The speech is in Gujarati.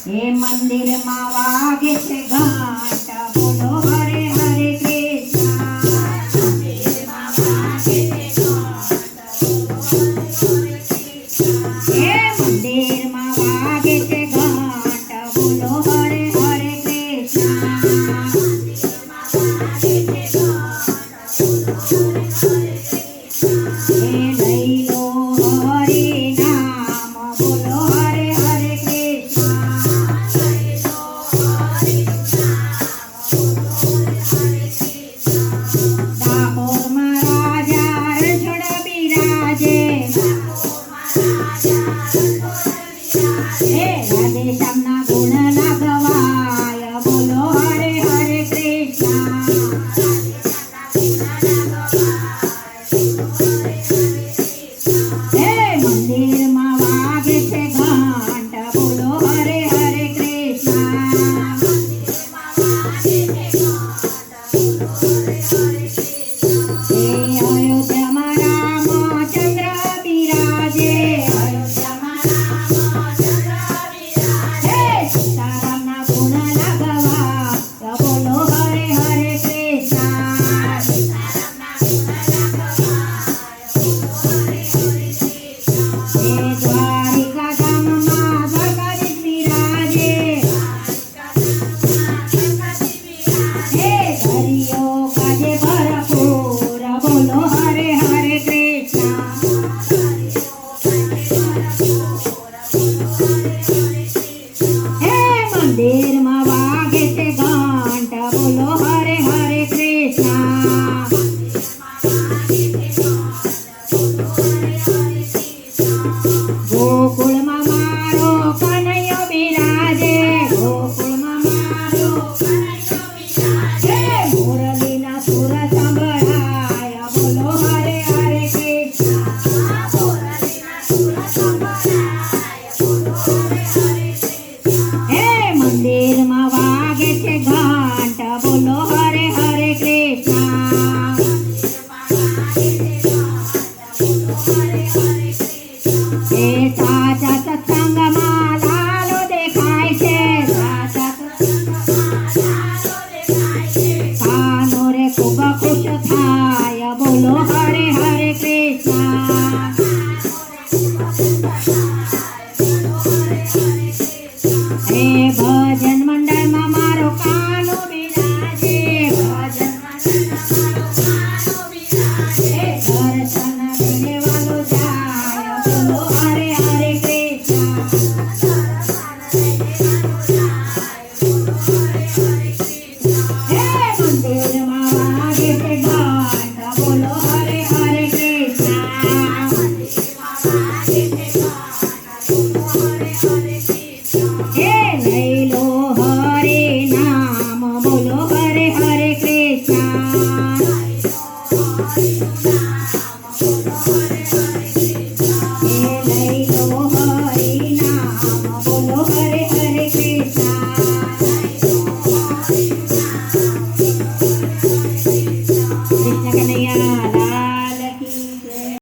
એ મંદિરમાં વાગે છે ઘંટ બોલો હરે હરે કૃષ્ણ મંદિરમાં વાગે છે એ મંદિરમાં વાગે છે ઘંટ બોલો હરે હરે કૃષ્ણ એ લઈ લો હરે નામ બોલો હરે હરે ડાકોરમાં રાજા રણછોડ બિરાજે હે રાધે શ્યામના ગુણ લાગવાય બોલો હરે હરે કૃષ્ણ હે મંદિરમાં વાગે છે ઘંટ બોલો હરે હરે કૃષ્ણ હે અયોધ્યામાં રામચંદ્ર બિરાજે હે સીતારામના ગુણ લાગવા બોલો હરે હરે કૃષ્ણ હે દ્વારિકા ધામમાં દ્વારકાધીશ બિરાજે હે દરિયો કાજે ભરપૂર બોલો હરે હરે કૃષ્ણ હે મંદિરમાં વાગે છે ઘંટ બોલો હરે હરે કૃષ્ણ ગોકુળમાં